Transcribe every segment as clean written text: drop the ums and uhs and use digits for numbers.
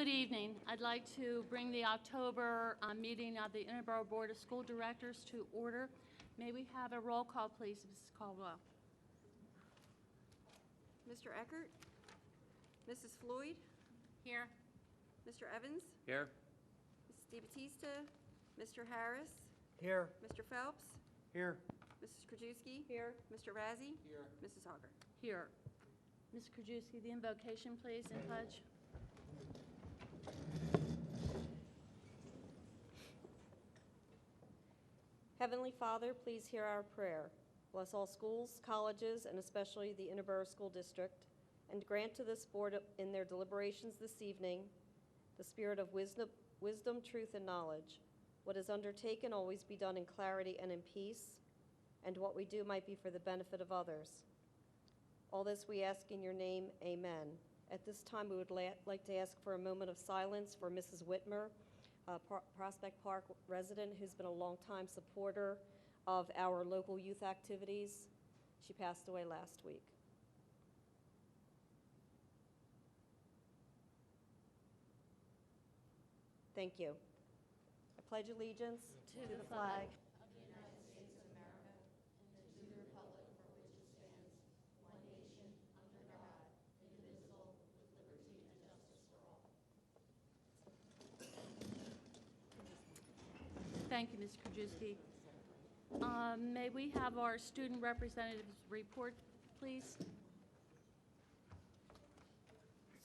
Good evening. I'd like to bring the October meeting of the Interboro Board of School Directors to order. May we have a roll call, please, Mrs. Caldwell? Mr. Eckert? Mrs. Floyd? Here. Mr. Evans? Here. Mrs. DeBattista? Mr. Harris? Here. Mr. Phelps? Here. Mrs. Krajewski? Here. Mr. Razzie? Here. Mrs. Hogger? Here. Ms. Krajewski, the invocation, please, and pledge. Heavenly Father, please hear our prayer. Bless all schools, colleges, and especially the Interboro School District, and grant to this board in their deliberations this evening the spirit of wisdom, truth, and knowledge. What is undertaken always be done in clarity and in peace, and what we do might be for the benefit of others. All this we ask in your name, amen. At this time, we would like to ask for a moment of silence for Mrs. Whitmer, a Prospect Park resident who's been a longtime supporter of our local youth activities. She passed away last week. Thank you. I pledge allegiance To the flag Thank you, Ms. Krajewski. May we have our student representatives report, please?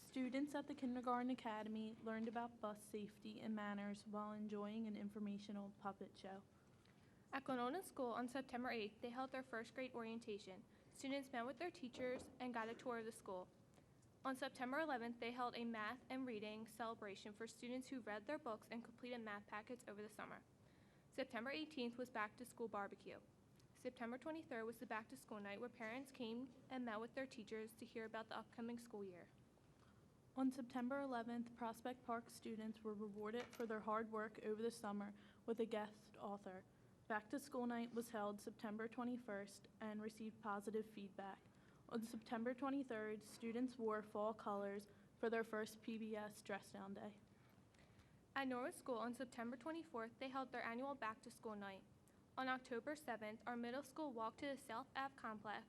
Students at the Kindergarten Academy learned about bus safety and manners while enjoying an informational puppet show. At Glenolden School on September 8th, they held their first grade orientation. Students met with their teachers and got a tour of the school. On September 11th, they held a math and reading celebration for students who read their books and completed math packets over the summer. September 18th was Back to School Barbecue. September 23rd was the Back to School night where parents came and met with their teachers to hear about the upcoming school year. On September 11th, Prospect Park students were rewarded for their hard work over the summer with a guest author. Back to School night was held September 21st and received positive feedback. On September 23rd, students wore fall colors for their first PBS Dress Down Day. At Norwood School on September 24th, they held their annual Back to School night. On October 7th, our middle school walked to the South Ave complex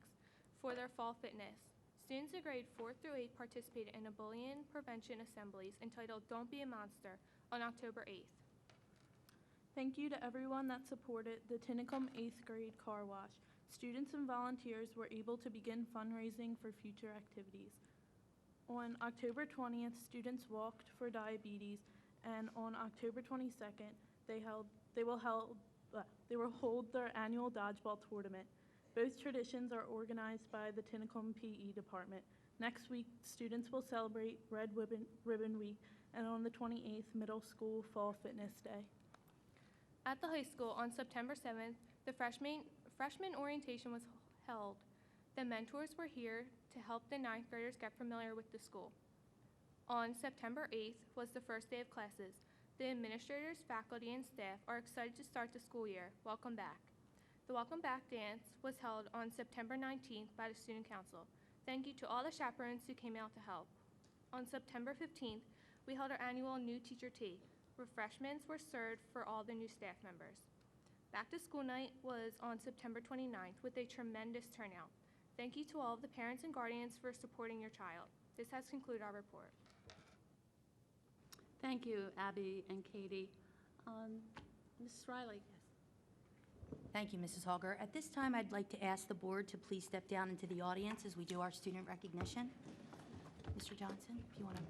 for their fall fitness. Students in grade 4 through 8 participated in a bullying prevention assemblies entitled Don't Be a Monster on October 8th. Thank you to everyone that supported the Tinicum 8th grade car wash. Students and volunteers were able to begin fundraising for future activities. On October 20th, students walked for diabetes, and on October 22nd, they will hold their annual dodgeball tournament. Both traditions are organized by the Tinicum PE department. Next week, students will celebrate Red Ribbon Week, and on the 28th, Middle School Fall Fitness Day. At the high school on September 7th, the freshman orientation was held. The mentors were here to help the 9th graders get familiar with the school. On September 8th was the first day of classes. The administrators, faculty, and staff are excited to start the school year. Welcome back. The Welcome Back dance was held on September 19th by the Student Council. Thank you to all the chaperones who came out to help. On September 15th, we held our annual New Teacher Tea. Refreshments were served for all the new staff members. Back to School night was on September 29th with a tremendous turnout. Thank you to all of the parents and guardians for supporting your child. This has concluded our report. Thank you, Abby and Katie. Mrs. Riley. Thank you, Mrs. Hogger. At this time, I'd like to ask the board to please step down into the audience as we do our student recognition. Mr. Johnson, if you want to.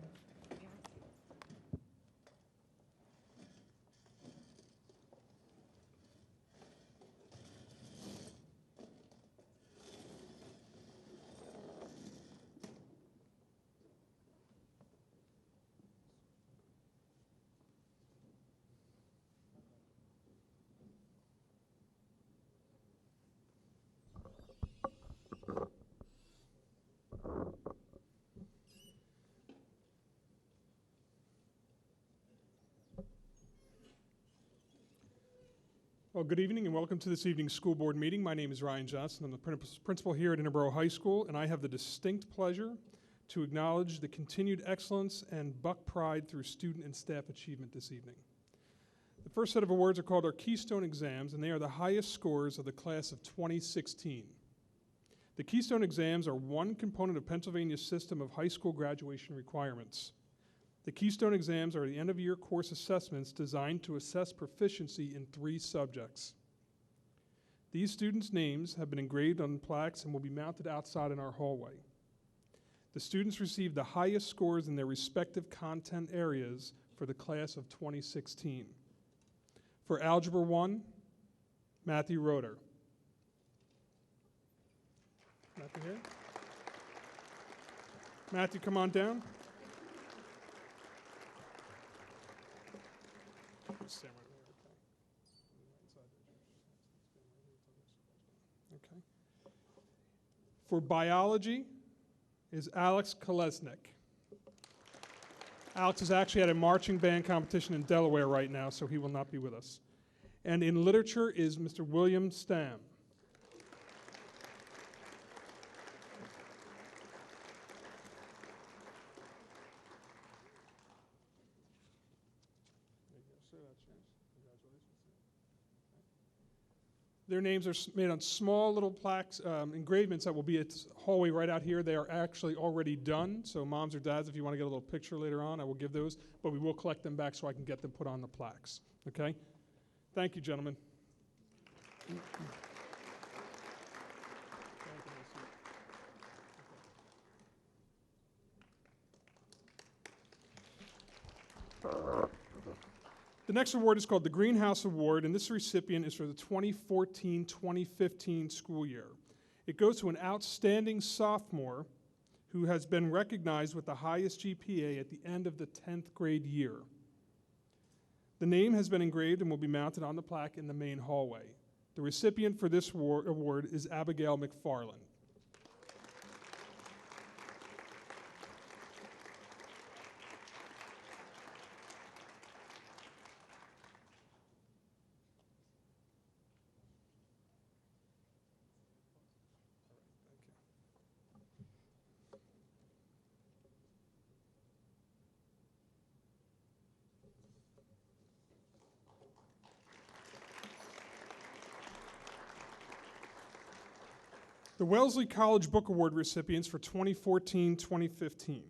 Well, good evening and welcome to this evening's school board meeting. My name is Ryan Johnson. I'm the principal here at Interboro High School, and I have the distinct pleasure to acknowledge the continued excellence and Buck pride through student and staff achievement this evening. The first set of awards are called our Keystone Exams, and they are the highest scores of the class of 2016. The Keystone Exams are one component of Pennsylvania's system of high school graduation requirements. The Keystone Exams are the end-of-year course assessments designed to assess proficiency in 3 subjects. These students' names have been engraved on plaques and will be mounted outside in our hallway. The students received the highest scores in their respective content areas for the class of 2016. For Algebra 1, Matthew Roeder. Matthew here? Matthew, come on down. Stand right there, okay. For biology is Alex Kolesnik. Alex is actually at a marching band competition in Delaware right now, so he will not be with us. And in literature is Mr. William Stam. Their names are made on small little plaques, engravements that will be at the hallway right out here. They are actually already done, so moms or dads, if you want to get a little picture later on, I will give those, but we will collect them back so I can get them put on the plaques, okay? Thank you, gentlemen. The next award is called the Greenhouse Award, and this recipient is for the 2014-2015 school year. It goes to an outstanding sophomore who has been recognized with the highest GPA at the end of the 10th grade year. The name has been engraved and will be mounted on the plaque in the main hallway. The recipient for this award is Abigail McFarland. The Wellesley College Book Award recipients for 2014-2015.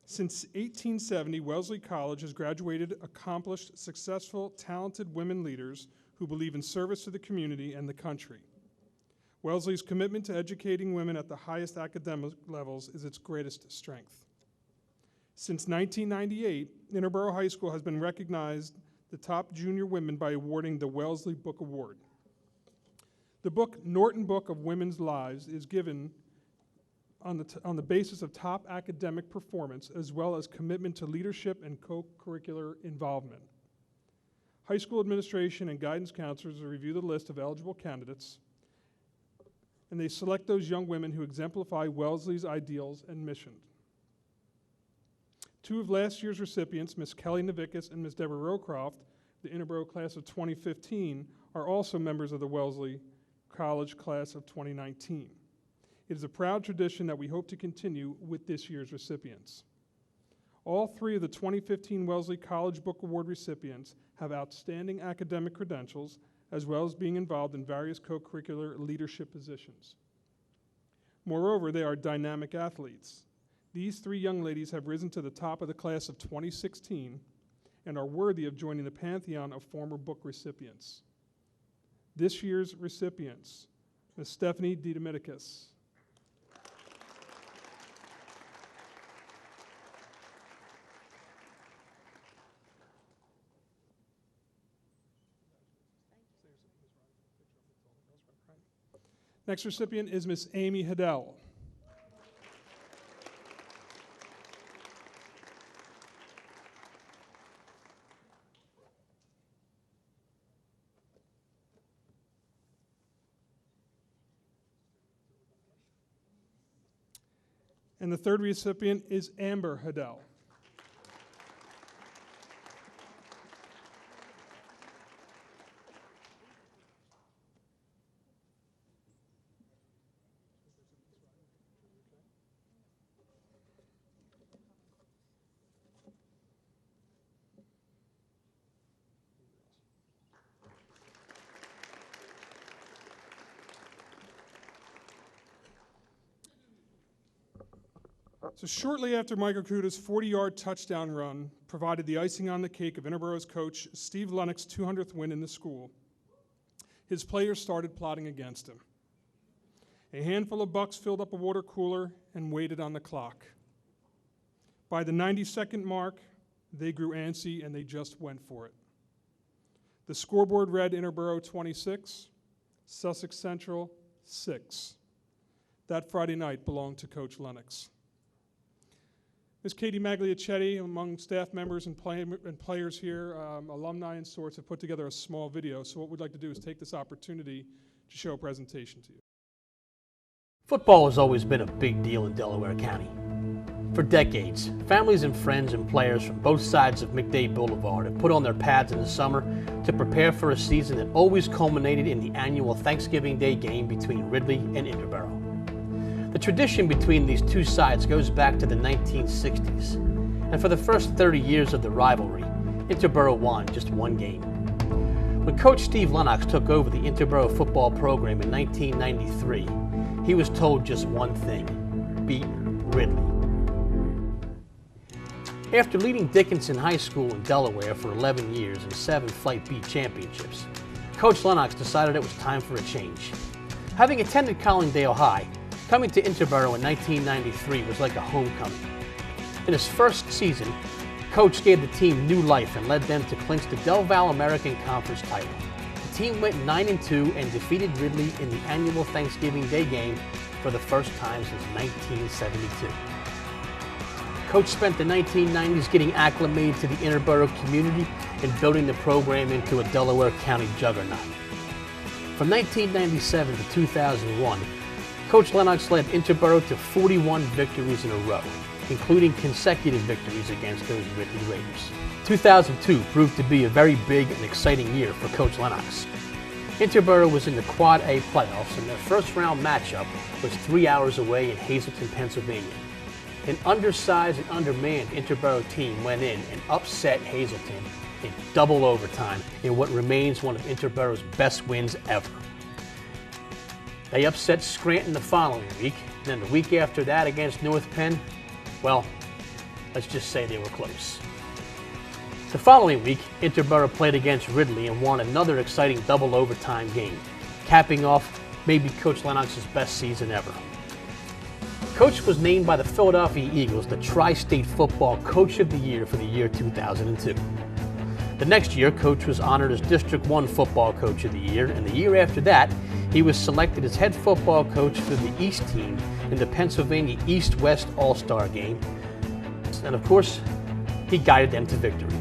Since 1870, Wellesley College has graduated accomplished, successful, talented women leaders who believe in service to the community and the country. Wellesley's commitment to educating women at the highest academic levels is its greatest strength. Since 1998, Interboro High School has been recognized the top junior women by awarding the Wellesley Book Award. The book, Norton Book of Women's Lives, is given on the basis of top academic performance as well as commitment to leadership and co-curricular involvement. High school administration and guidance counselors review the list of eligible candidates, and they select those young women who exemplify Wellesley's ideals and mission. 2 of last year's recipients, Ms. Kelly Novickis and Ms. Deborah Rowcroft, the Interboro class of 2015, are also members of the Wellesley College class of 2019. It is a proud tradition that we hope to continue with this year's recipients. All 3 of the 2015 Wellesley College Book Award recipients have outstanding academic credentials, as well as being involved in various co-curricular leadership positions. Moreover, they are dynamic athletes. These 3 young ladies have risen to the top of the class of 2016 and are worthy of joining the pantheon of former book recipients. This year's recipients, Ms. Stephanie Didomidakis, next recipient is Ms. Amy Hiddell. And the third recipient is Amber Hiddell. So shortly after Mike Okuda's 40-yard touchdown run provided the icing on the cake of Interboro's coach Steve Lennox's 200th win in the school, his players started plotting against him. A handful of bucks filled up a water cooler and waited on the clock. By the 90-second mark, they grew antsy and they just went for it. The scoreboard read Interboro 26, Sussex Central 6. That Friday night belonged to Coach Lennox. Ms. Katie Magliacetti, among staff members and players here, alumni and sorts, have put together a small video. So what we'd like to do is take this opportunity to show a presentation to you. Football has always been a big deal in Delaware County. For decades, families and friends and players from both sides of McDade Boulevard have put on their pads in the summer to prepare for a season that always culminated in the annual Thanksgiving Day game between Ridley and Interboro. The tradition between these two sides goes back to the 1960s, and for the first 30 years of the rivalry, Interboro won just one game. When Coach Steve Lennox took over the Interboro football program in 1993, he was told just one thing: beat Ridley. After leading Dickinson High School in Delaware for 11 years and 7 Flight B championships, Coach Lennox decided it was time for a change. Having attended Collingdale High, coming to Interboro in 1993 was like a homecoming. In his first season, Coach gave the team new life and led them to clinch the Del Val American Conference title. The team went 9-2 and defeated Ridley in the annual Thanksgiving Day game for the first time since 1972. Coach spent the 1990s getting acclimated to the Interboro community and building the program into a Delaware County juggernaut. From 1997 to 2001, Coach Lennox led Interboro to 41 victories in a row, including consecutive victories against those Ridley Raiders. 2002 proved to be a very big and exciting year for Coach Lennox. Interboro was in the Quad A playoffs, and their first round matchup was 3 hours away in Hazleton, Pennsylvania. An undersized and undermanned Interboro team went in and upset Hazleton in double overtime in what remains one of Interboro's best wins ever. They upset Scranton the following week, and then the week after that against North Penn, well, let's just say they were close. The following week, Interboro played against Ridley and won another exciting double overtime game, capping off maybe Coach Lennox's best season ever. Coach was named by the Philadelphia Eagles the Tri-State Football Coach of the Year for the year 2002. The next year, Coach was honored as District 1 Football Coach of the Year, and the year after that, he was selected as head football coach for the East team in the Pennsylvania East-West All-Star Game. And of course, he guided them to victory.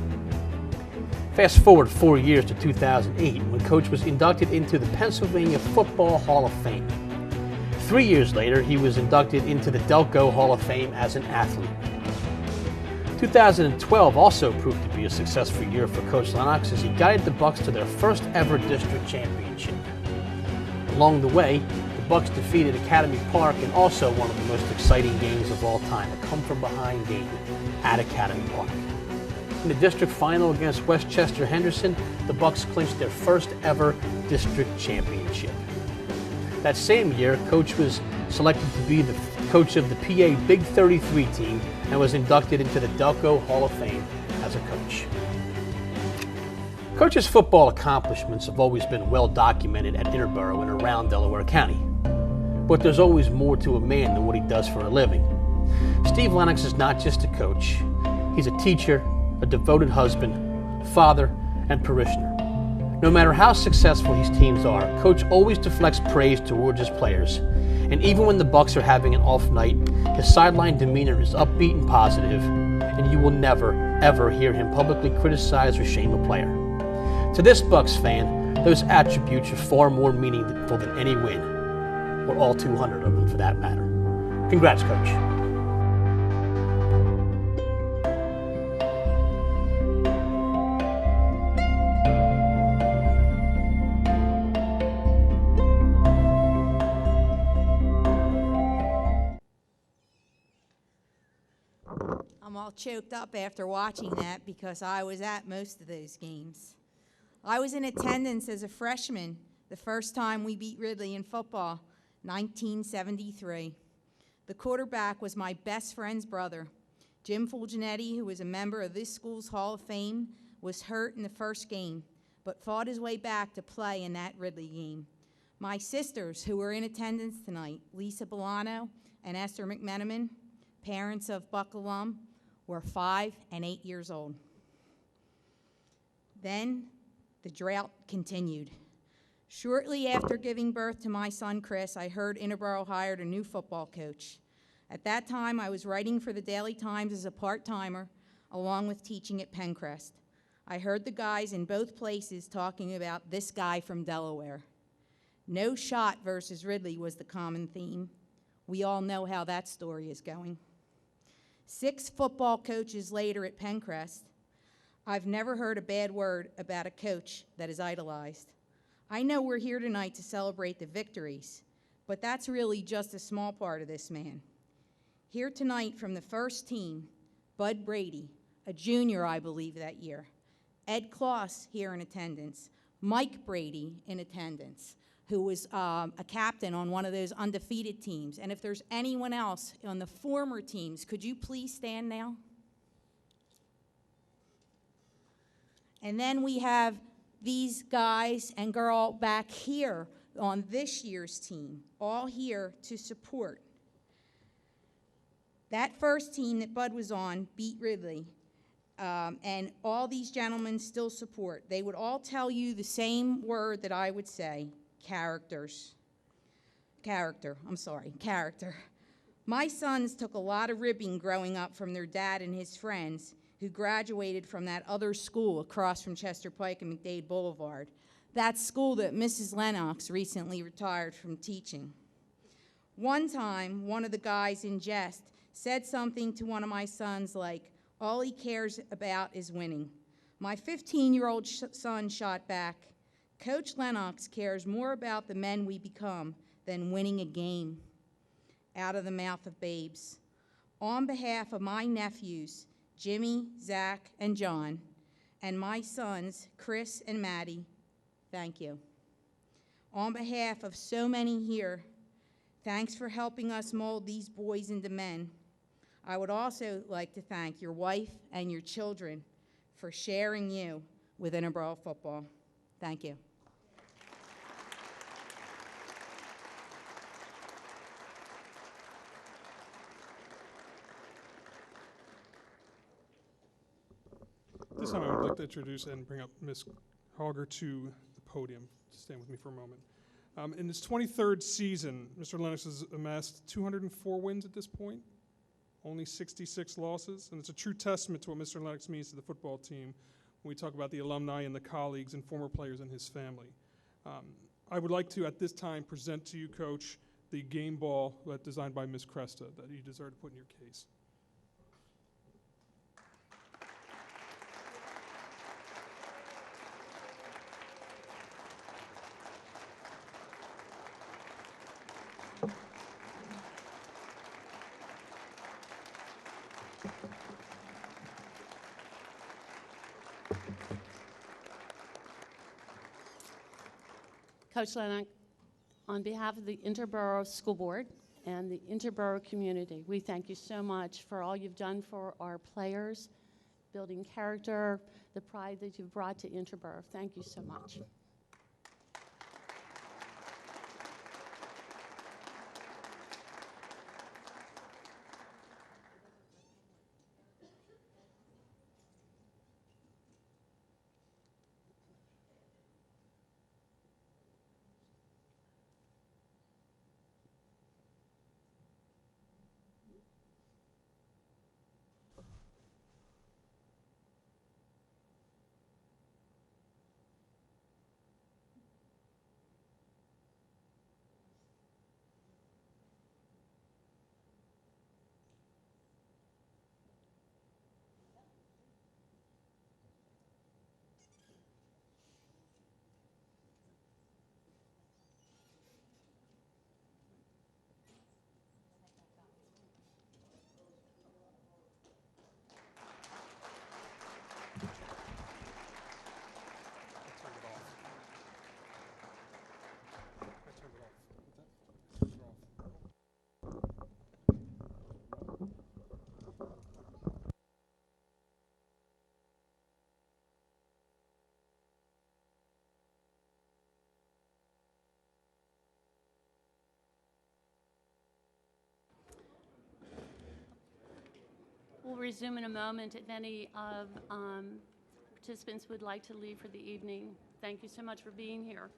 Fast forward 4 years to 2008, when Coach was inducted into the Pennsylvania Football Hall of Fame. 3 years later, he was inducted into the Delco Hall of Fame as an athlete. 2012 also proved to be a successful year for Coach Lennox as he guided the Bucks to their first ever district championship. Along the way, the Bucks defeated Academy Park in also one of the most exciting games of all time, a come-from-behind game at Academy Park. In the district final against Westchester Henderson, the Bucks clinched their first ever district championship. That same year, Coach was selected to be the coach of the PA Big 33 team and was inducted into the Delco Hall of Fame as a coach. Coach's football accomplishments have always been well documented at Interboro and around Delaware County. But there's always more to a man than what he does for a living. Steve Lennox is not just a coach. He's a teacher, a devoted husband, father, and parishioner. No matter how successful his teams are, Coach always deflects praise towards his players. And even when the Bucks are having an off night, his sideline demeanor is upbeat and positive, and you will never, ever hear him publicly criticize or shame a player. To this Bucks fan, those attributes are far more meaningful than any win, or all 200 of them for that matter. Congrats, Coach. I'm all choked up after watching that because I was at most of those games. I was in attendance as a freshman the first time we beat Ridley in football, 1973. The quarterback was my best friend's brother. Jim Fulginetti, who was a member of this school's Hall of Fame, was hurt in the first game, but fought his way back to play in that Ridley game. My sisters, who were in attendance tonight, Lisa Bolano and Esther McMenamin, parents of Buck alum, were 5 and 8 years old. Then the drought continued. Shortly after giving birth to my son, Chris, I heard Interboro hired a new football coach. At that time, I was writing for the Daily Times as a part-timer, along with teaching at Pencrest. I heard the guys in both places talking about this guy from Delaware. No shot versus Ridley was the common theme. We all know how that story is going. 6 football coaches later at Pencrest, I've never heard a bad word about a coach that is idolized. I know we're here tonight to celebrate the victories, but that's really just a small part of this man. Here tonight from the first team, Bud Brady, a junior, I believe, that year. Ed Kloss here in attendance. Mike Brady in attendance, who was a captain on one of those undefeated teams. And if there's anyone else on the former teams, could you please stand now? And then we have these guys and girl back here on this year's team, all here to support. That first team that Bud was on beat Ridley, and all these gentlemen still support. They would all tell you the same word that I would say, character. My sons took a lot of ribbing growing up from their dad and his friends who graduated from that other school across from Chester Pike and McDade Boulevard, that school that Mrs. Lennox recently retired from teaching. One time, one of the guys in jest said something to one of my sons like, all he cares about is winning. My 15-year-old son shot back, Coach Lennox cares more about the men we become than winning a game. Out of the mouth of babes. On behalf of my nephews, Jimmy, Zach, and John, and my sons, Chris and Maddie, thank you. On behalf of so many here, thanks for helping us mold these boys into men. I would also like to thank your wife and your children for sharing you with Interboro football. Thank you. This time I would like to introduce and bring up Ms. Hauger to the podium. Stand with me for a moment. In his 23rd season, Mr. Lennox has amassed 204 wins at this point, only 66 losses, and it's a true testament to what Mr. Lennox means to the football team when we talk about the alumni and the colleagues and former players in his family. I would like to, at this time, present to you, Coach, the game ball designed by Ms. Cresta that you deserve to put in your case. Coach Lennox, on behalf of the Interboro School Board and the Interboro community, we thank you so much for all you've done for our players, building character, the pride that you've brought to Interboro. Thank you so much. We'll resume in a moment if any of participants would like to leave for the evening. Thank you so much for being here.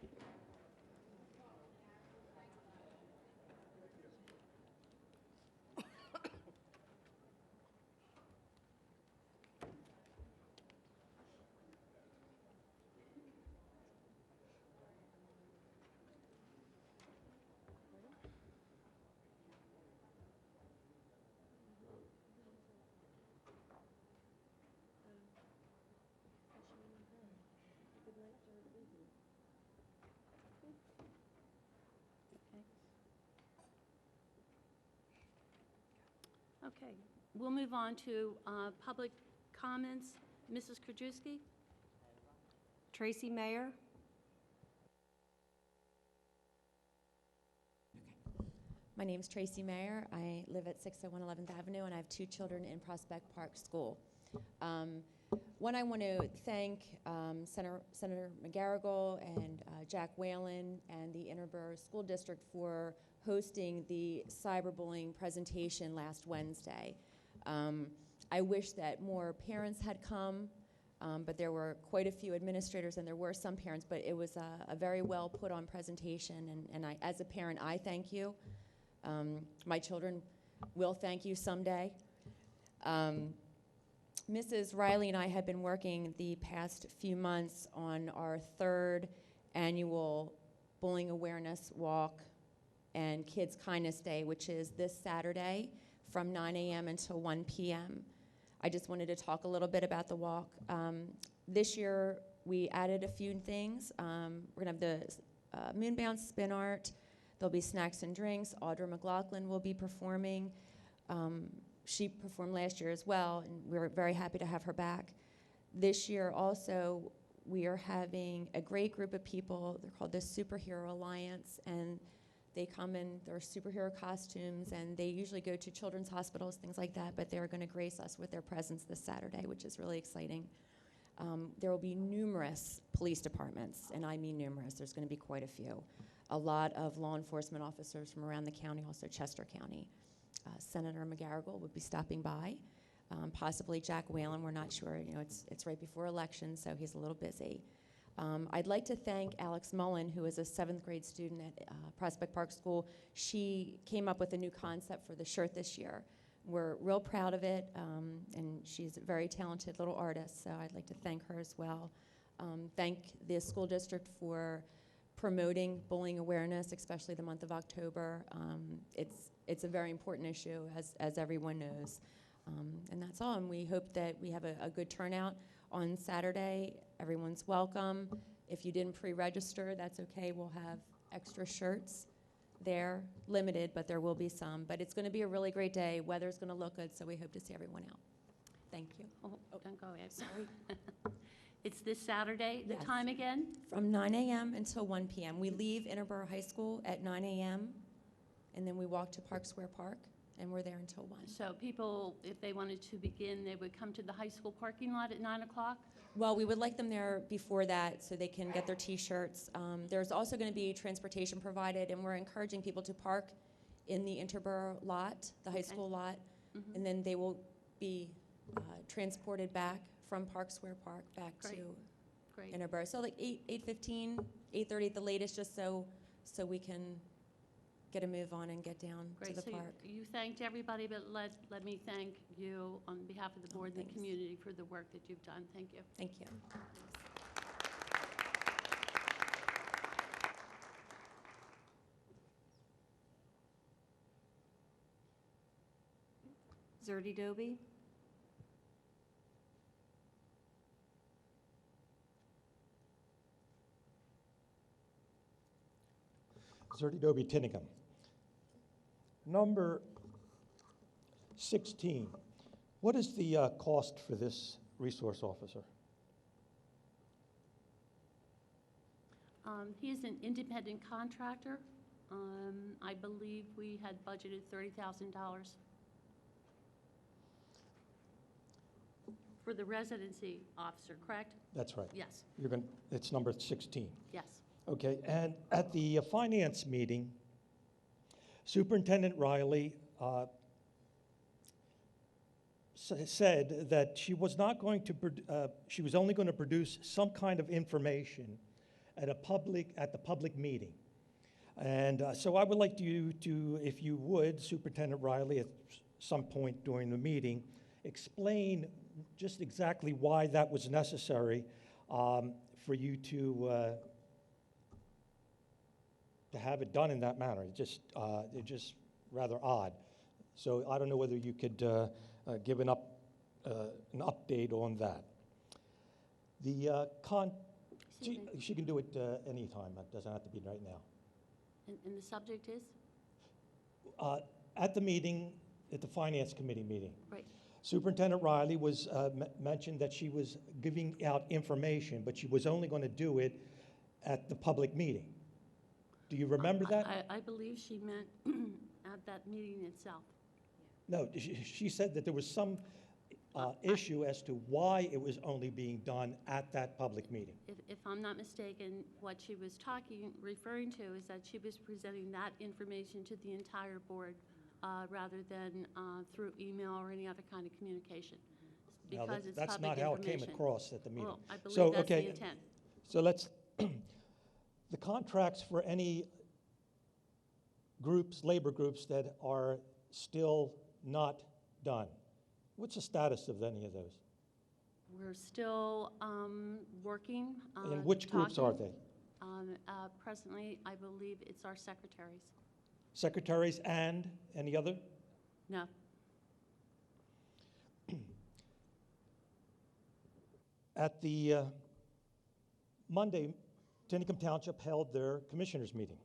Okay, we'll move on to public comments. Mrs. Krajewski? Tracy Mayer. My name's Tracy Mayer. I live at 601 11th Avenue, and I have 2 children in Prospect Park School. One, I want to thank Senator McGarrigle and Jack Whalen and the Interboro School District for hosting the cyberbullying presentation last Wednesday. I wish that more parents had come, but there were quite a few administrators and there were some parents, but it was a very well put on presentation, and I, as a parent, I thank you. My children will thank you someday. Mrs. Riley and I have been working the past few months on our 3rd annual Bullying Awareness Walk and Kids Kindness Day, which is this Saturday from 9 a.m. until 1 p.m. I just wanted to talk a little bit about the walk. This year, we added a few things. We're going to have the Moonbound Spin Art. There'll be snacks and drinks. Audra McLaughlin will be performing. She performed last year as well, and we're very happy to have her back. This year also, we are having a great group of people. They're called the Superhero Alliance, and they come in their superhero costumes, and they usually go to children's hospitals, things like that, but they're going to grace us with their presence this Saturday, which is really exciting. There will be numerous police departments, and I mean numerous. There's going to be quite a few. A lot of law enforcement officers from around the county, also Chester County. Senator McGarrigle would be stopping by, possibly Jack Whalen. We're not sure. You know, it's right before election, so he's a little busy. I'd like to thank Alex Mullen, who is a 7th grade student at Prospect Park School. She came up with a new concept for the shirt this year. We're real proud of it, and she's a very talented little artist, so I'd like to thank her as well. Thank the school district for promoting bullying awareness, especially the month of October. It's a very important issue, as everyone knows. And that's all, and we hope that we have a good turnout on Saturday. Everyone's welcome. If you didn't pre-register, that's okay. We'll have extra shirts there, limited, but there will be some. But it's going to be a really great day. Weather's going to look good, so we hope to see everyone out. Thank you. Oh, don't go yet. Sorry. It's this Saturday. The Yes. time again? From 9 a.m. until 1 p.m. We leave Interboro High School at 9 a.m., and then we walk to Park Square Park, and we're there until 1. So people, if they wanted to begin, they would come to the high school parking lot at 9 o'clock? Well, we would like them there before that so they can get their T-shirts. There's also going to be transportation provided, and we're encouraging people to park in the Interboro lot, the high school lot, and then they will be transported back from Park Square Park back Great. to Great. Interboro. So like 8:15, 8:30 at the latest, just so we can get a move on and get down to Great. the So park. you thanked everybody, but let me thank you on behalf of the board and the thanks. community for the work that you've done. Thank you. Thank you. Zerdy Doby. Zerdy Doby Tinicum. Number 16. What is the cost for this resource officer? He is an independent contractor. I believe we had budgeted $30,000 for the residency officer, correct? That's right. Yes, It's number 16. yes. Okay, and at the finance meeting, Superintendent Riley said that she was not going to, she was only going to produce some kind of information at the public meeting. And so I would like you to, if you would, Superintendent Riley, at some point during the meeting, explain just exactly why that was necessary for you to have it done in that manner. It's just rather odd. So I don't know whether you could give an update on that. The she can do it anytime. It doesn't have to be right now. And the subject is? At the meeting, at the Finance Committee meeting, Right. Superintendent Riley was mentioned that she was giving out information, but she was only going to do it at the public meeting. Do you remember that? I believe she meant at that meeting itself. No, she said that there was some issue as to why it was only being done at that public meeting. If I'm not mistaken, what she was referring to is that she was presenting that information to the entire board rather than through email or any other kind of communication. Now, Because it's that's public not how it information. came across at the meeting. Well, I believe So, that's okay, the intent. So let's, the contracts for any groups, labor groups that are still not done, what's the status of any of those? We're still working. And which groups are they? Presently, I believe it's our secretaries. Secretaries and any other? No. At the Monday, Tinicum Township held their commissioners meeting.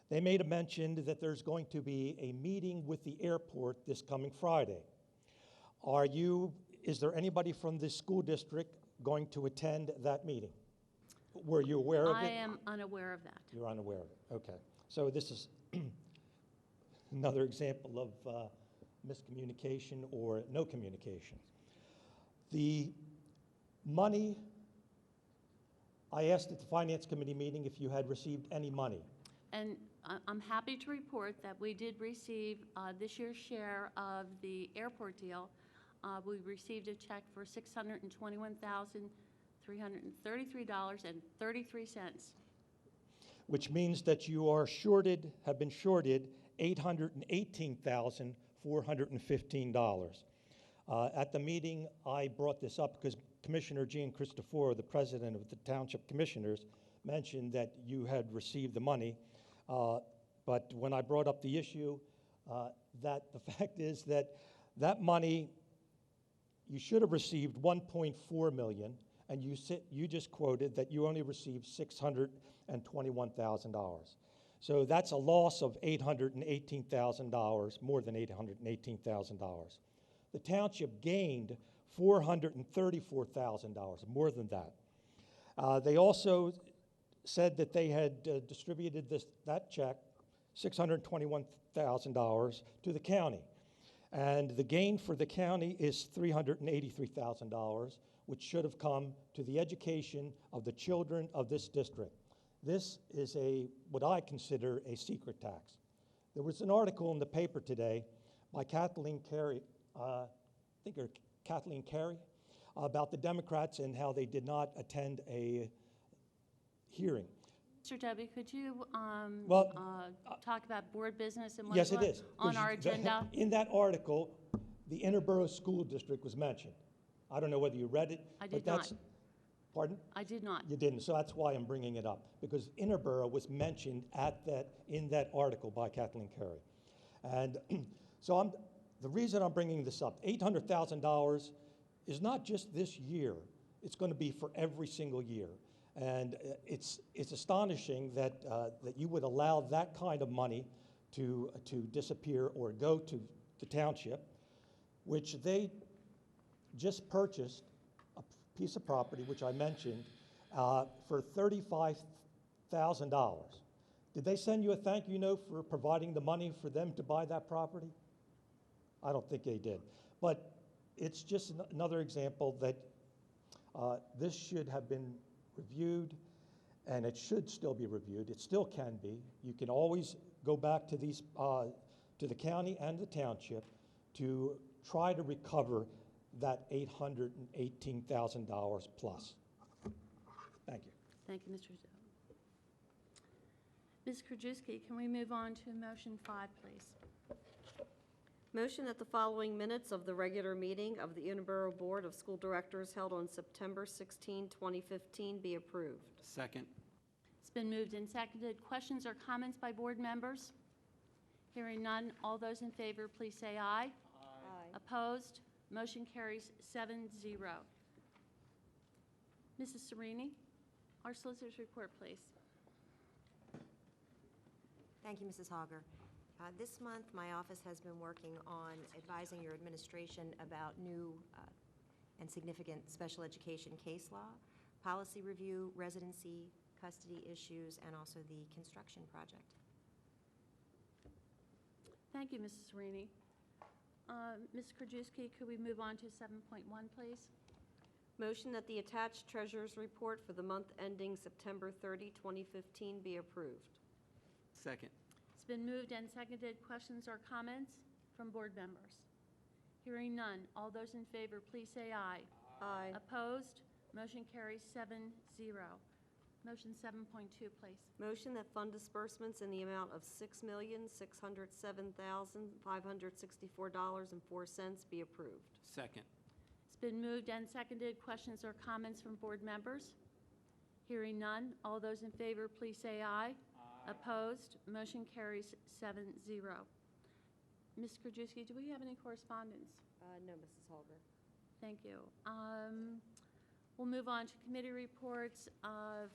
They made a mention that there's going to be a meeting with the airport this coming Friday. Is there anybody from the school district going to attend that meeting? Were you aware of it? I am unaware of that. You're unaware of it, okay. So this is another example of miscommunication or no communication. The money, I asked at the Finance Committee meeting if you had received any money. And I'm happy to report that we did receive this year's share of the airport deal. We received a check for $621,333.33. Which means that you are have been shorted $818,415. At the meeting, I brought this up because Commissioner Jean Christopher, the president of the Township Commissioners, mentioned that you had received the money. But when I brought up the issue, that the fact is that that money, you should have received $1.4 million, and you just quoted that you only received $621,000. So that's a loss of $818,000, more than $818,000. The township gained $434,000, more than that. They also said that they had distributed that check, $621,000, to the county. And the gain for the county is $383,000, which should have come to the education of the children of this district. This is what I consider a secret tax. There was an article in the paper today by Kathleen Carey, Kathleen Carey, about the Democrats and how they did not attend a hearing. Mr. Debbie, could you talk about board business and Yes, what's it is. on our agenda? In that article, the Interboro School District was mentioned. I don't know whether you read it. I did not. Pardon? I did not. You didn't, so that's why I'm bringing it up, because Interboro was mentioned in that article by Kathleen Carey. And so the reason I'm bringing this up, $800,000 is not just this year. It's going to be for every single year. And it's astonishing that you would allow that kind of money to disappear or go to the township, which they just purchased a piece of property, which I mentioned, for $35,000. Did they send you a thank you note for providing the money for them to buy that property? I don't think they did. But it's just another example that this should have been reviewed, and it should still be reviewed. It still can be. You can always go back to these, to the county and the township to try to recover that $818,000 plus. Thank you. Thank you, Mr. Rizzo. Ms. Krajewski, can we move on to motion 5, please? Motion that the following minutes of the regular meeting of the Interboro Board of School Directors held on September 16, 2015 be approved. Second. It's been moved and seconded. Questions or comments by board members? Hearing none, all those in favor, please say aye. Aye. Opposed? Motion carries 7-0. Mrs. Serini, our solicitor's report, please. Thank you, Mrs. Hogger. This month, my office has been working on advising your administration about new and significant special education case law, policy review, residency, custody issues, and also the construction project. Thank you, Mrs. Serini. Ms. Krajewski, could we move on to 7.1, please? Motion that the attached treasurer's report for the month ending September 30, 2015 be approved. Second. It's been moved and seconded. Questions or comments from board members? Hearing none. All those in favor, please say aye. Aye. Opposed? Motion carries 7-0. Motion 7.2, please. Motion that fund disbursements in the amount of $6,607,564.04 be approved. Second. It's been moved and seconded. Questions or comments from board members? Hearing none. All those in favor, please say aye. Opposed? Motion carries 7-0. Ms. Krajewski, do we have any correspondence? No, Mrs. Holger. Thank you. We'll move on to committee reports.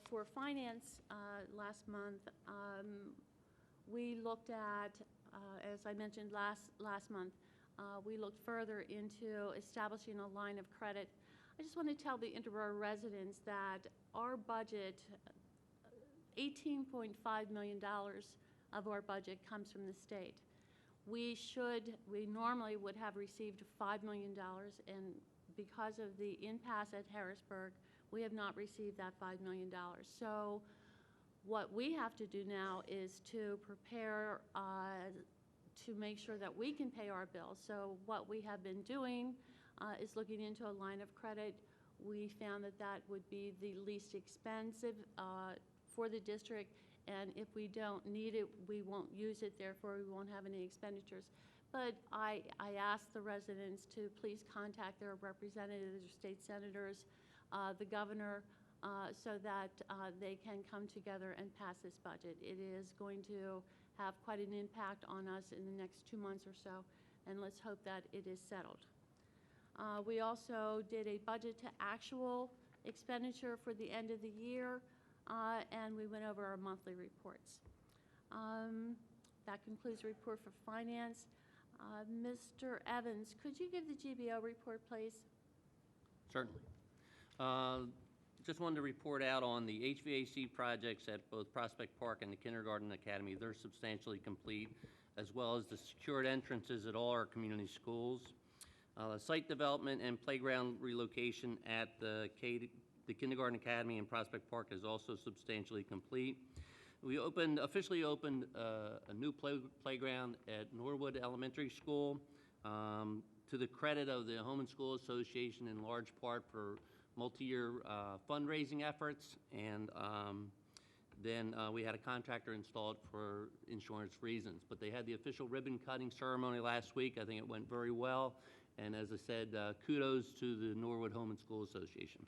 For finance last month, we looked at, as I mentioned last month, we looked further into establishing a line of credit. I just want to tell the Interboro residents that our budget, $18.5 million of our budget comes from the state. We normally would have received $5 million, and because of the impasse at Harrisburg, we have not received that $5 million. So what we have to do now is to prepare to make sure that we can pay our bills. So what we have been doing is looking into a line of credit. We found that that would be the least expensive for the district, and if we don't need it, we won't use it, therefore we won't have any expenditures. But I asked the residents to please contact their representatives or state senators, the governor, so that they can come together and pass this budget. It is going to have quite an impact on us in the next 2 months or so, and let's hope that it is settled. We also did a budget to actual expenditure for the end of the year, and we went over our monthly reports. That concludes the report for finance. Mr. Evans, could you give the GBO report, please? Certainly. Just wanted to report out on the HVAC projects at both Prospect Park and the Kindergarten Academy. They're substantially complete, as well as the secured entrances at all our community schools. Site development and playground relocation at the Kindergarten Academy and Prospect Park is also substantially complete. We officially opened a new playground at Norwood Elementary School to the credit of the Home and School Association, in large part for multi-year fundraising efforts, and then we had a contractor installed for insurance reasons. But they had the official ribbon cutting ceremony last week. I think it went very well, and as I said, kudos to the Norwood Home and School Association.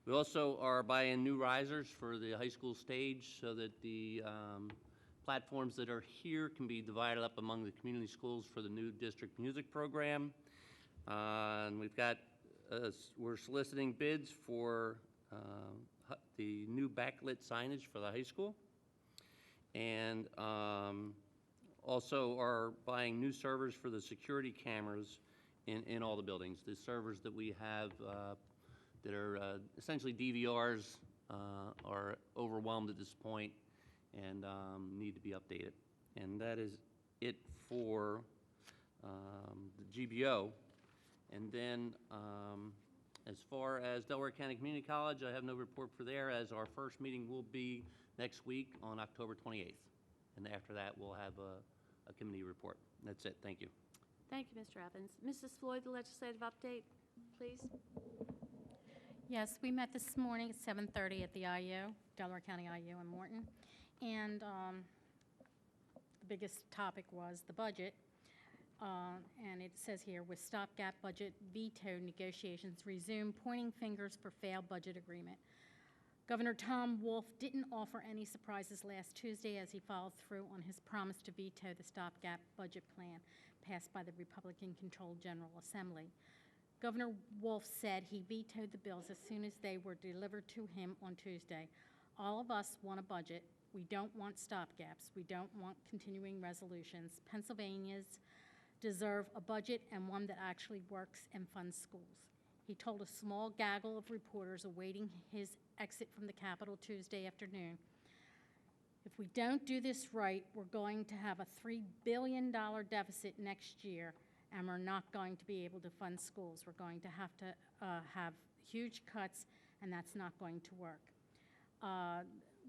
We also are buying new risers for the high school stage so that the platforms that are here can be divided up among the community schools for the new district music program. And we're soliciting bids for the new backlit signage for the high school. And also are buying new servers for the security cameras in all the buildings. The servers that we have that are essentially DVRs are overwhelmed at this point and need to be updated. And that is it for the GBO. And then as far as Delaware County Community College, I have no report for there, as our first meeting will be next week on October 28th. And after that, we'll have a committee report. That's it. Thank you. Thank you, Mr. Evans. Mrs. Floyd, the legislative update, please. Yes, we met this morning at 7:30 at the IU, Delaware County IU in Morton, and the biggest topic was the budget. And it says here, with stopgap budget veto negotiations resume, pointing fingers for failed budget agreement. Governor Tom Wolf didn't offer any surprises last Tuesday as he followed through on his promise to veto the stopgap budget plan passed by the Republican-controlled General Assembly. Governor Wolf said he vetoed the bills as soon as they were delivered to him on Tuesday. All of us want a budget. We don't want stopgaps. We don't want continuing resolutions. Pennsylvanians deserve a budget and one that actually works and funds schools. He told a small gaggle of reporters awaiting his exit from the Capitol Tuesday afternoon, if we don't do this right, we're going to have a $3 billion deficit next year, and we're not going to be able to fund schools. We're going to have huge cuts, and that's not going to work.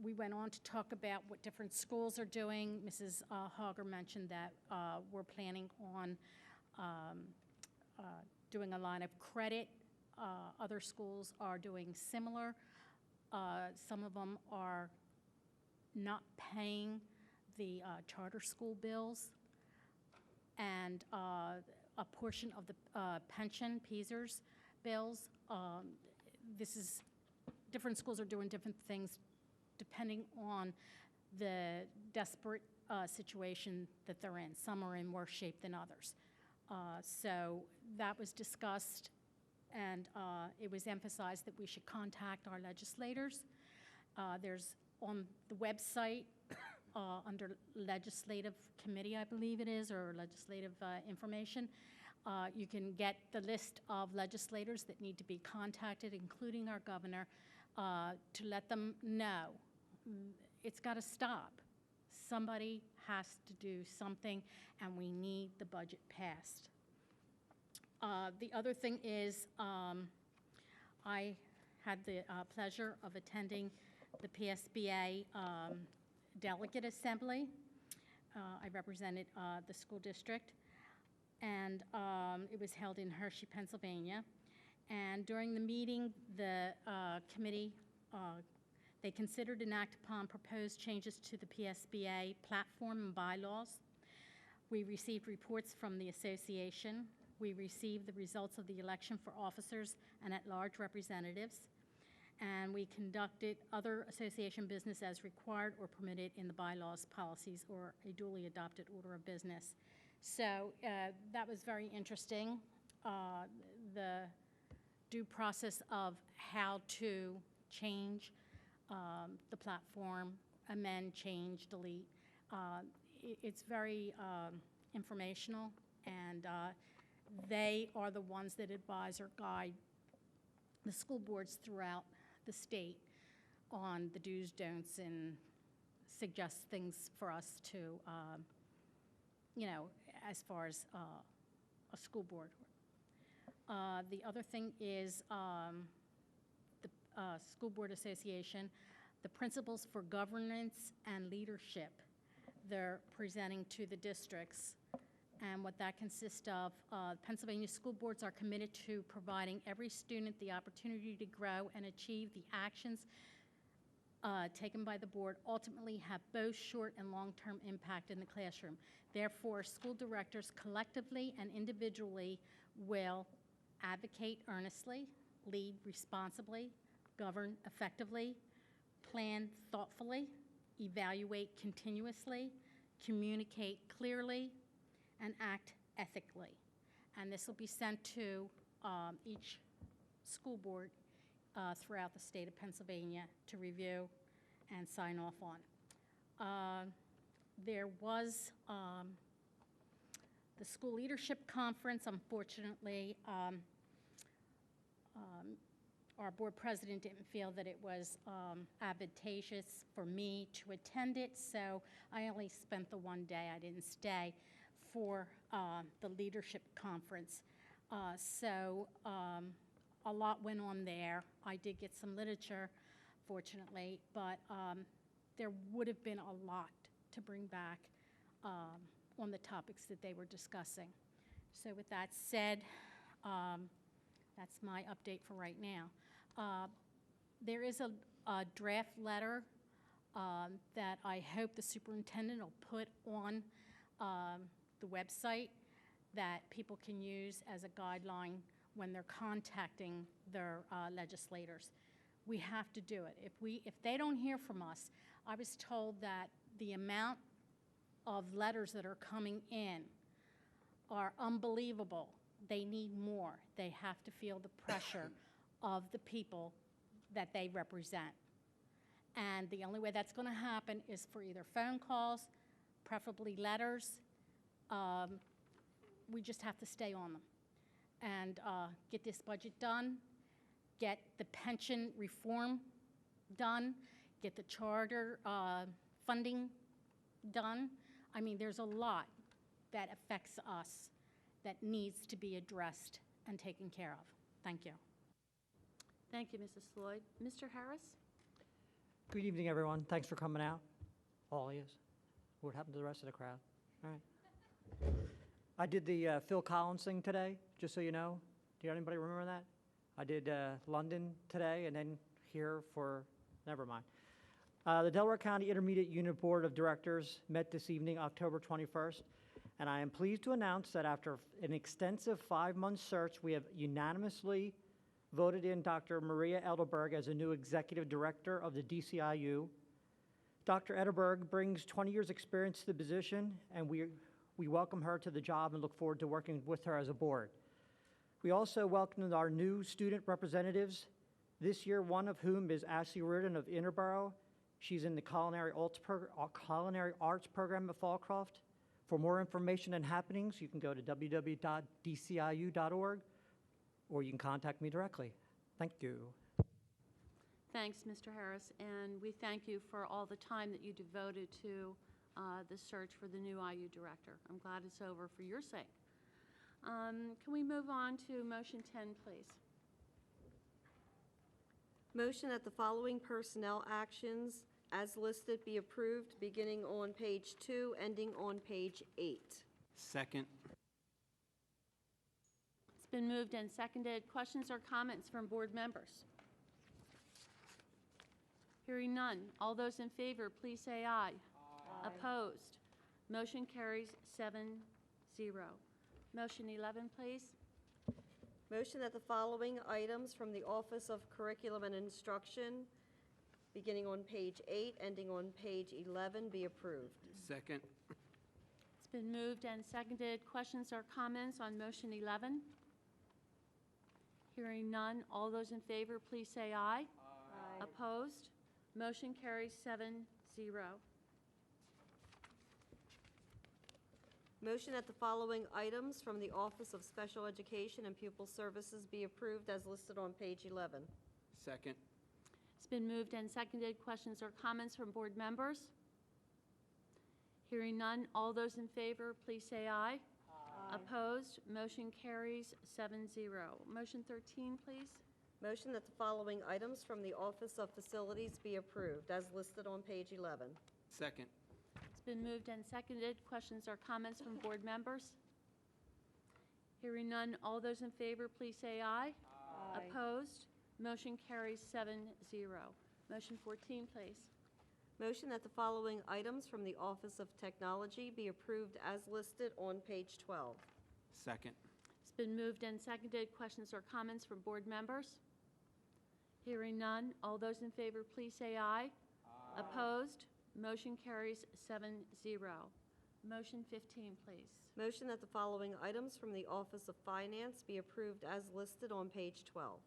We went on to talk about what different schools are doing. Mrs. Hogger mentioned that we're planning on doing a line of credit. Other schools are doing similar. Some of them are not paying the charter school bills, and a portion of the pension, PESERS bills. Different schools are doing different things depending on the desperate situation that they're in. Some are in worse shape than others. So that was discussed, and it was emphasized that we should contact our legislators. There's on the website under legislative committee, I believe it is, or legislative information, you can get the list of legislators that need to be contacted, including our governor, to let them know it's got to stop. Somebody has to do something, and we need the budget passed. The other thing is I had the pleasure of attending the PSBA delegate assembly. I represented the school district, and it was held in Hershey, Pennsylvania. And during the meeting, the committee, they considered and acted upon proposed changes to the PSBA platform and bylaws. We received reports from the association. We received the results of the election for officers and at-large representatives. And we conducted other association business as required or permitted in the bylaws, policies, or a duly adopted order of business. So that was very interesting. The due process of how to change the platform, amend, change, delete. It's very informational, and they are the ones that advise or guide the school boards throughout the state on the do's, don'ts, and suggest things for us to, as far as a school board. The other thing is the School Board Association, the principles for governance and leadership they're presenting to the districts. And what that consists of, Pennsylvania school boards are committed to providing every student the opportunity to grow and achieve the actions taken by the board ultimately have both short and long-term impact in the classroom. Therefore, school directors collectively and individually will advocate earnestly, lead responsibly, govern effectively, plan thoughtfully, evaluate continuously, communicate clearly, and act ethically. And this will be sent to each school board throughout the state of Pennsylvania to review and sign off on. There was the school leadership conference. Unfortunately, our board president didn't feel that it was advantageous for me to attend it, so I only spent the one day. I didn't stay for the leadership conference. So a lot went on there. I did get some literature, fortunately, but there would have been a lot to bring back on the topics that they were discussing. So with that said, that's my update for right now. There is a draft letter that I hope the superintendent will put on the website that people can use as a guideline when they're contacting their legislators. We have to do it. If they don't hear from us, I was told that the amount of letters that are coming in are unbelievable. They need more. They have to feel the pressure of the people that they represent. And the only way that's going to happen is for either phone calls, preferably letters. We just have to stay on them and get this budget done, get the pension reform done, get the charter funding done. I mean, there's a lot that affects us that needs to be addressed and taken care of. Thank you. Thank you, Mrs. Floyd. Mr. Harris? Good evening, everyone. Thanks for coming out. All of you. What happened to the rest of the crowd? All right. I did the Phil Collins thing today, just so you know. Do anybody remember that? I did London today and then here for, never mind. The Delaware County Intermediate Unit Board of Directors met this evening, October 21st, and I am pleased to announce that after an extensive 5-month search, we have unanimously voted in Dr. Maria Edelberg as a new Executive Director of the DCIU. Dr. Edelberg brings 20 years' experience to the position, and we welcome her to the job and look forward to working with her as a board. We also welcomed our new student representatives this year, one of whom is Ashley Reardon of Interboro. She's in the Culinary Arts program at Fallcroft. For more information and happenings, you can go to www.dciu.org, or you can contact me directly. Thank you. Thanks, Mr. Harris, and we thank you for all the time that you devoted to the search for the new IU director. I'm glad it's over for your sake. Can we move on to motion 10, please? Motion that the following personnel actions as listed be approved, beginning on page 2, ending on page 8. Second. It's been moved and seconded. Questions or comments from board members? Hearing none. All those in favor, please say aye. Aye. Opposed? Motion carries 7-0. Motion 11, please. Motion that the following items from the Office of Curriculum and Instruction, beginning on page 8, ending on page 11, be approved. Second. It's been moved and seconded. Questions or comments on motion 11? Hearing none. All those in favor, please say aye. Aye. Opposed? Motion carries 7-0. Motion that the following items from the Office of Special Education and Pupil Services be approved as listed on page 11. Second. It's been moved and seconded. Questions or comments from board members? Hearing none. All those in favor, please say aye. Aye. Opposed? Motion carries 7-0. Motion 13, please. Motion that the following items from the Office of Facilities be approved as listed on page 11. Second. It's been moved and seconded. Questions or comments from board members? Hearing none. All those in favor, please say aye. Aye. Opposed? Motion carries 7-0. Motion 14, please. Motion that the following items from the Office of Technology be approved as listed on page 12. Second. It's been moved and seconded. Questions or comments from board members? Hearing none. All those in favor, please say aye. Aye. Opposed? Motion carries 7-0. Motion 15, please. Motion that the following items from the Office of Finance be approved as listed on page 12.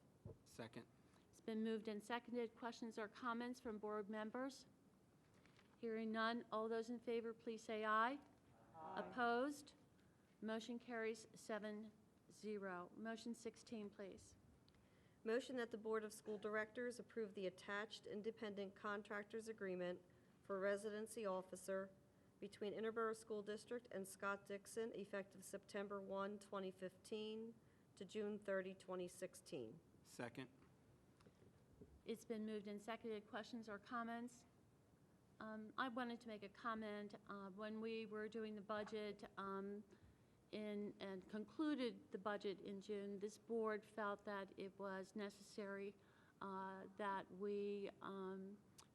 Second. It's been moved and seconded. Questions or comments from board members? Hearing none. All those in favor, please say aye. Aye. Opposed? Motion carries 7-0. Motion 16, please. Motion that the Board of School Directors approve the attached independent contractors agreement for residency officer between Interboro School District and Scott Dixon effective September 1, 2015 to June 30, 2016. Second. It's been moved and seconded. Questions or comments? I wanted to make a comment. When we were doing the budget, and concluded the budget in June, this board felt that it was necessary that we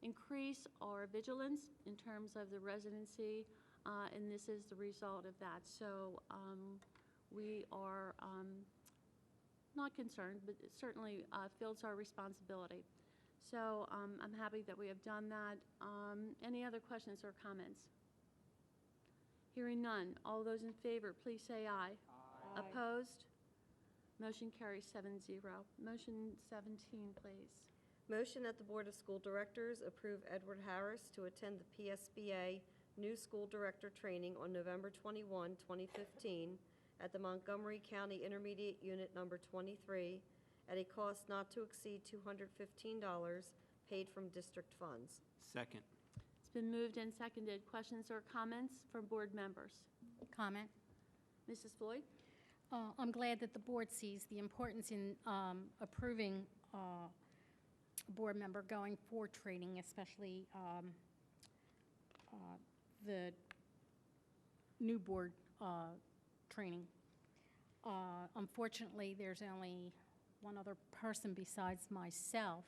increase our vigilance in terms of the residency, and this is the result of that. So we are not concerned, but it certainly feels our responsibility. So I'm happy that we have done that. Any other questions or comments? Hearing none. All those in favor, please say aye. Aye. Opposed? Motion carries 7-0. Motion 17, please. Motion that the Board of School Directors approve Edward Harris to attend the PSBA New School Director Training on November 21, 2015, at the Montgomery County Intermediate Unit Number 23, at a cost not to exceed $215, paid from district funds. Second. It's been moved and seconded. Questions or comments from board members? Comment? Mrs. Floyd? I'm glad that the board sees the importance in approving a board member going for training, especially the new board training. Unfortunately, there's only one other person besides myself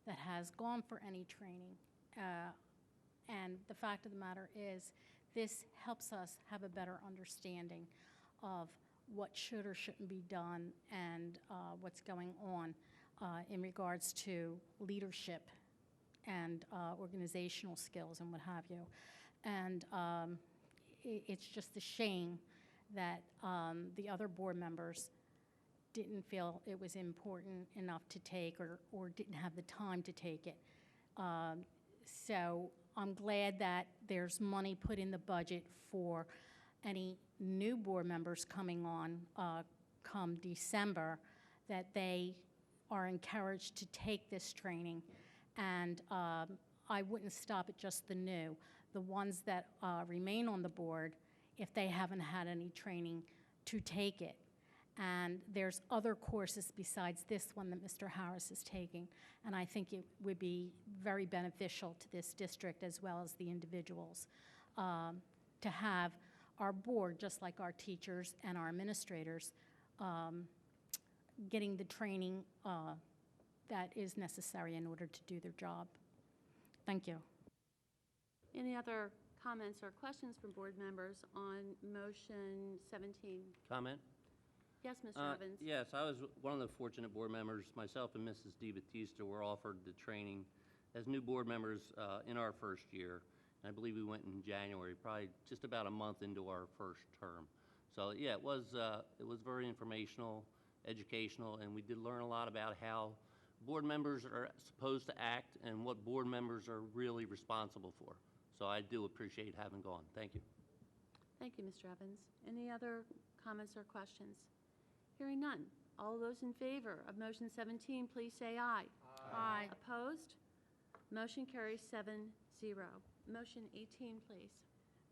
that has gone for any training. And the fact of the matter is, this helps us have a better understanding of what should or shouldn't be done and what's going on in regards to leadership and organizational skills and what have you. And it's just a shame that the other board members didn't feel it was important enough to take or didn't have the time to take it. So I'm glad that there's money put in the budget for any new board members coming on come December, that they are encouraged to take this training. And I wouldn't stop at just the new. The ones that remain on the board, if they haven't had any training, to take it. And there's other courses besides this one that Mr. Harris is taking. And I think it would be very beneficial to this district as well as the individuals to have our board, just like our teachers and our administrators, getting the training that is necessary in order to do their job. Thank you. Any other comments or questions from board members on motion 17? Comment? Yes, Mr. Evans? Yes, I was one of the fortunate board members. Myself and Mrs. DeBattista were offered the training as new board members in our first year. And I believe we went in January, probably just about a month into our first term. So yeah, it was very informational, educational, and we did learn a lot about how board members are supposed to act and what board members are really responsible for. So I do appreciate having gone. Thank you. Thank you, Mr. Evans. Any other comments or questions? Hearing none. All those in favor of motion 17, please say aye. Aye. Opposed? Motion carries 7-0. Motion 18, please.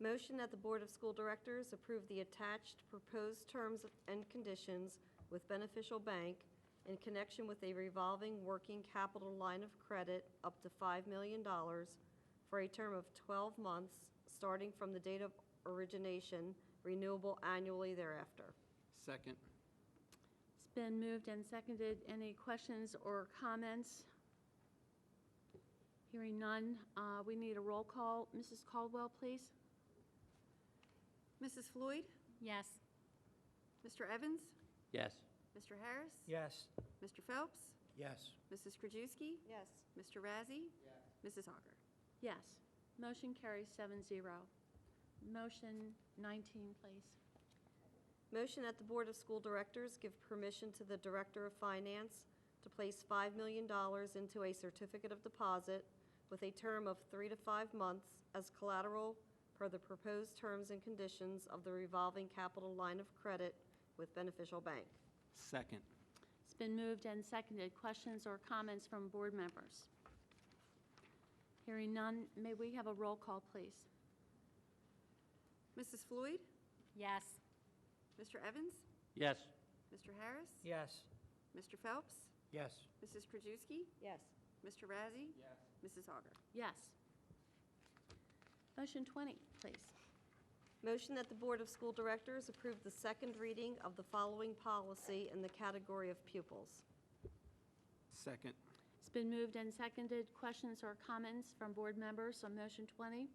Motion that the Board of School Directors approve the attached proposed terms and conditions with Beneficial Bank in connection with a revolving working capital line of credit up to $5 million for a term of 12 months, starting from the date of origination, renewable annually thereafter. Second. It's been moved and seconded. Any questions or comments? Hearing none, we need a roll call. Mrs. Caldwell, please. Mrs. Floyd? Yes. Mr. Evans? Yes. Mr. Harris? Yes. Mr. Phelps? Yes. Mrs. Krajewski? Yes. Mr. Razzie? Mrs. Hogger? Yes. Motion carries 7-0. Motion 19, please. Motion that the Board of School Directors give permission to the Director of Finance to place $5 million into a certificate of deposit with a term of 3 to 5 months as collateral per the proposed terms and conditions of the revolving capital line of credit with Beneficial Bank. Second. It's been moved and seconded. Questions or comments from board members? Hearing none, may we have a roll call, please? Mrs. Floyd? Yes. Mr. Evans? Yes. Mr. Harris? Yes. Mr. Phelps? Yes. Mrs. Krajewski? Yes. Mr. Razzie? Mrs. Hogger? Yes. Motion 20, please. Motion that the Board of School Directors approve the second reading of the following policy in the category of pupils. Second. It's been moved and seconded. Questions or comments from board members on motion 20?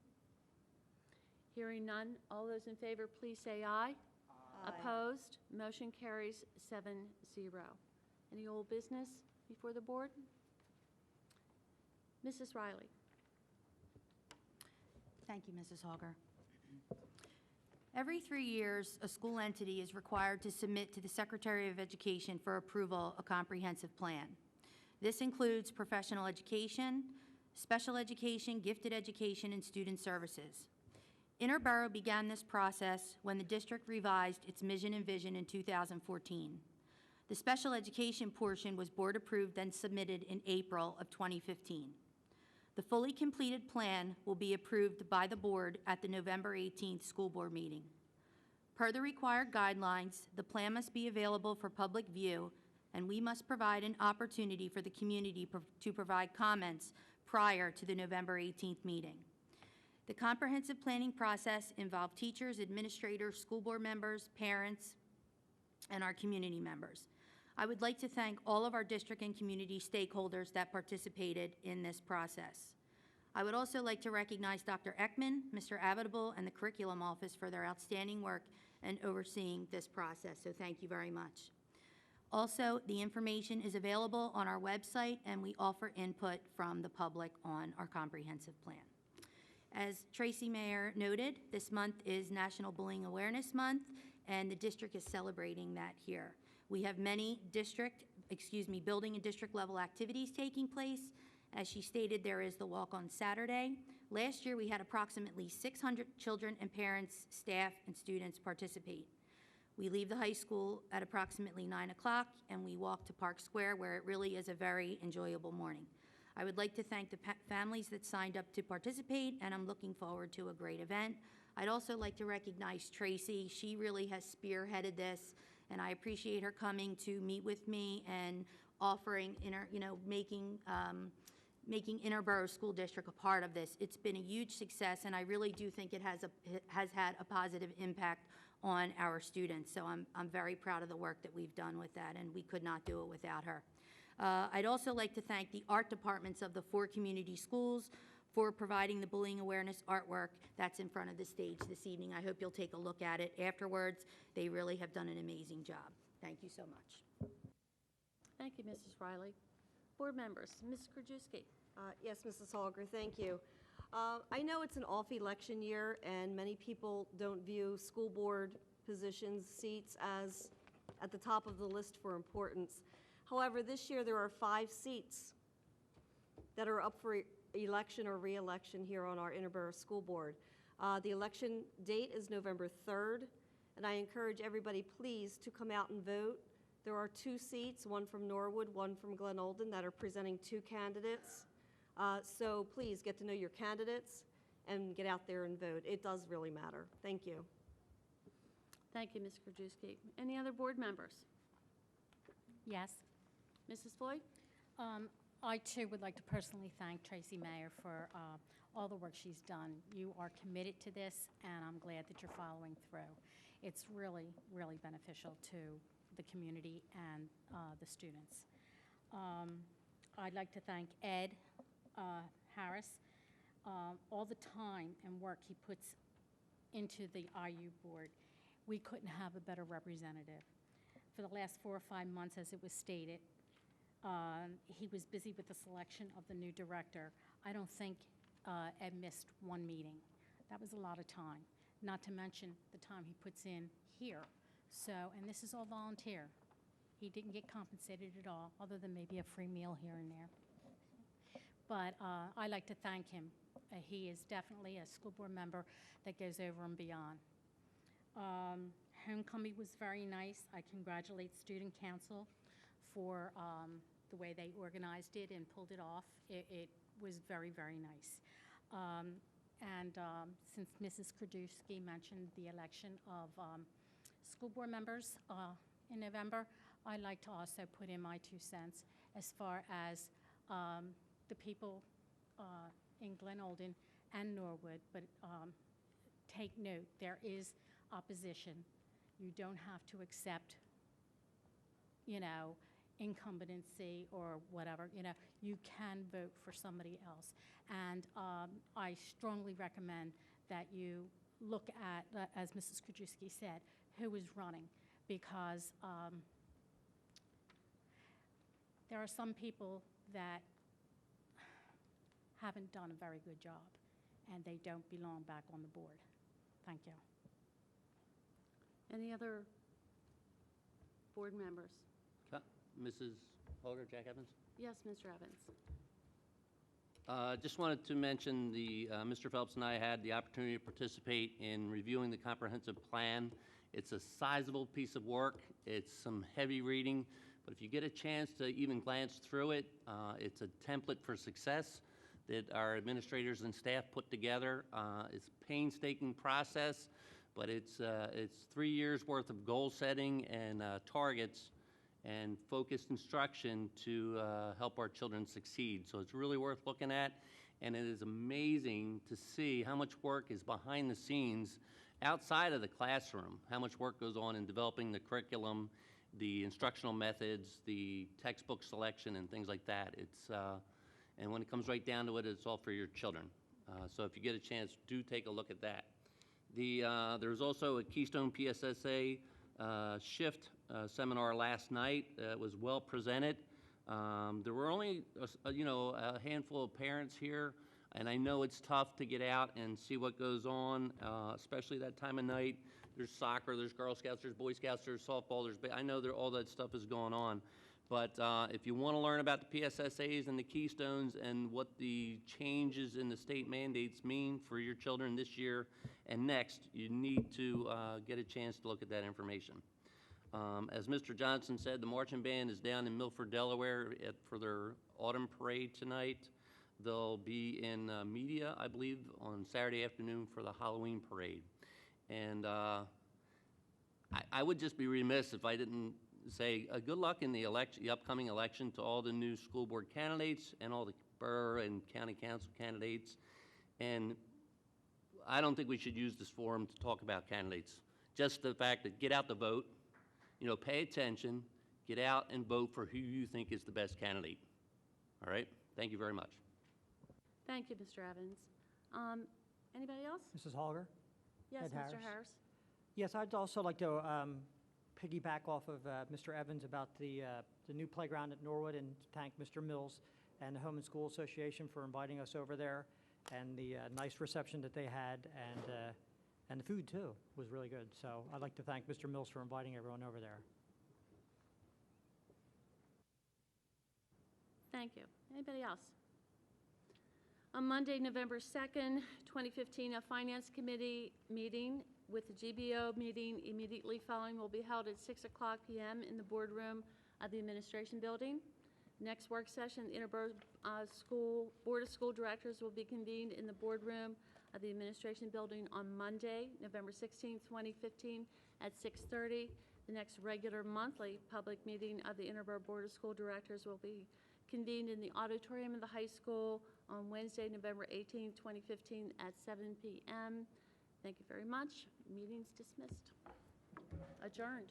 Hearing none. All those in favor, please say aye. Opposed? Motion carries 7-0. Any old business before the board? Mrs. Riley. Thank you, Mrs. Hogger. Every 3 years, a school entity is required to submit to the Secretary of Education for approval a comprehensive plan. This includes professional education, special education, gifted education, and student services. Interboro began this process when the district revised its mission and vision in 2014. The special education portion was board approved and submitted in April of 2015. The fully completed plan will be approved by the board at the November 18th school board meeting. Per the required guidelines, the plan must be available for public view, and we must provide an opportunity for the community to provide comments prior to the November 18th meeting. The comprehensive planning process involved teachers, administrators, school board members, parents, and our community members. I would like to thank all of our district and community stakeholders that participated in this process. I would also like to recognize Dr. Ekman, Mr. Avidable, and the Curriculum Office for their outstanding work in overseeing this process, so thank you very much. Also, the information is available on our website, and we offer input from the public on our comprehensive plan. As Tracy Mayer noted, this month is National Bullying Awareness Month, and the district is celebrating that here. We have many building and district level activities taking place. As she stated, there is the walk on Saturday. Last year, we had approximately 600 children and parents, staff, and students participate. We leave the high school at approximately 9 o'clock, and we walk to Park Square, where it really is a very enjoyable morning. I would like to thank the families that signed up to participate, and I'm looking forward to a great event. I'd also like to recognize Tracy. She really has spearheaded this, and I appreciate her coming to meet with me and offering, making Interboro School District a part of this. It's been a huge success, and I really do think it has had a positive impact on our students. So I'm very proud of the work that we've done with that, and we could not do it without her. I'd also like to thank the art departments of the 4 community schools for providing the bullying awareness artwork that's in front of the stage this evening. I hope you'll take a look at it afterwards. They really have done an amazing job. Thank you so much. Thank you, Mrs. Riley. Board members, Ms. Krajewski. Yes, Mrs. Holger, thank you. I know it's an off-election year, and many people don't view school board positions, seats, as at the top of the list for importance. However, this year there are 5 seats that are up for election or re-election here on our Interboro School Board. The election date is November 3rd, and I encourage everybody, please, to come out and vote. There are 2 seats, one from Norwood, one from Glen Olden, that are presenting 2 candidates. So please get to know your candidates and get out there and vote. It does really matter. Thank you. Thank you, Ms. Krajewski. Any other board members? Yes. Mrs. Floyd? I, too, would like to personally thank Tracy Mayer for all the work she's done. You are committed to this, and I'm glad that you're following through. It's really, really beneficial to the community and the students. I'd like to thank Ed Harris, all the time and work he puts into the IU board. We couldn't have a better representative. For the last 4 or 5 months, as it was stated, he was busy with the selection of the new director. I don't think Ed missed 1 meeting. That was a lot of time, not to mention the time he puts in here. So, and this is all volunteer. He didn't get compensated at all, other than maybe a free meal here and there. But I like to thank him. He is definitely a school board member that goes over and beyond. Homecoming was very nice. I congratulate Student Council for the way they organized it and pulled it off. It was very, very nice. Since Mrs. Krajewski mentioned the election of school board members in November, I'd like to also put in my 2 cents as far as the people in Glen Olden and Norwood, but take note, there is opposition. You don't have to accept, incumbency or whatever. You can vote for somebody else. And I strongly recommend that you look at, as Mrs. Krajewski said, who is running, because there are some people that haven't done a very good job, and they don't belong back on the board. Thank you. Any other board members? Mrs. Holger, Jack Evans? Yes, Mr. Evans. Just wanted to mention Mr. Phelps and I had the opportunity to participate in reviewing the comprehensive plan. It's a sizable piece of work. It's some heavy reading, but if you get a chance to even glance through it, it's a template for success that our administrators and staff put together. It's a painstaking process, but it's 3 years worth of goal setting and targets and focused instruction to help our children succeed. So it's really worth looking at, and it is amazing to see how much work is behind the scenes outside of the classroom, how much work goes on in developing the curriculum, the instructional methods, the textbook selection, and things like that. And when it comes right down to it, it's all for your children. So if you get a chance, do take a look at that. There's also a Keystone PSSA shift seminar last night. It was well presented. There were only a handful of parents here, and I know it's tough to get out and see what goes on, especially that time of night. There's soccer, there's Girl Scouts, there's Boy Scouts, there's softball, I know all that stuff is going on. But if you want to learn about the PSSAs and the Keystones and what the changes in the state mandates mean for your children this year and next, you need to get a chance to look at that information. As Mr. Johnson said, the marching band is down in Milford, Delaware for their autumn parade tonight. They'll be in media, I believe, on Saturday afternoon for the Halloween parade. And I would just be remiss if I didn't say good luck in the upcoming election to all the new school board candidates and all the borough and county council candidates. And I don't think we should use this forum to talk about candidates. Just the fact that get out the vote, pay attention, get out and vote for who you think is the best candidate. All right? Thank you very much. Thank you, Mr. Evans. Anybody else? Mrs. Holger? Yes, Ed Mr. Harris. Yes, I'd also like to piggyback off of Mr. Evans about the new playground at Norwood, and thank Mr. Mills and the Home and School Association for inviting us over there, and the nice reception that they had, and the food too was really good. So I'd like to thank Mr. Mills for inviting everyone over there. Thank you. Anybody else? On Monday, November 2nd, 2015, a Finance Committee meeting with the GBO meeting immediately following will be held at 6 o'clock p.m. in the boardroom of the Administration Building. Next work session, the Interboro Board of School Directors will be convened in the boardroom of the Administration Building on Monday, November 16, 2015 at 6:30. The next regular monthly public meeting of the Interboro Board of School Directors will be convened in the auditorium of the high school on Wednesday, November 18, 2015 at 7 p.m. Thank you very much. Meeting's dismissed. Adjourned.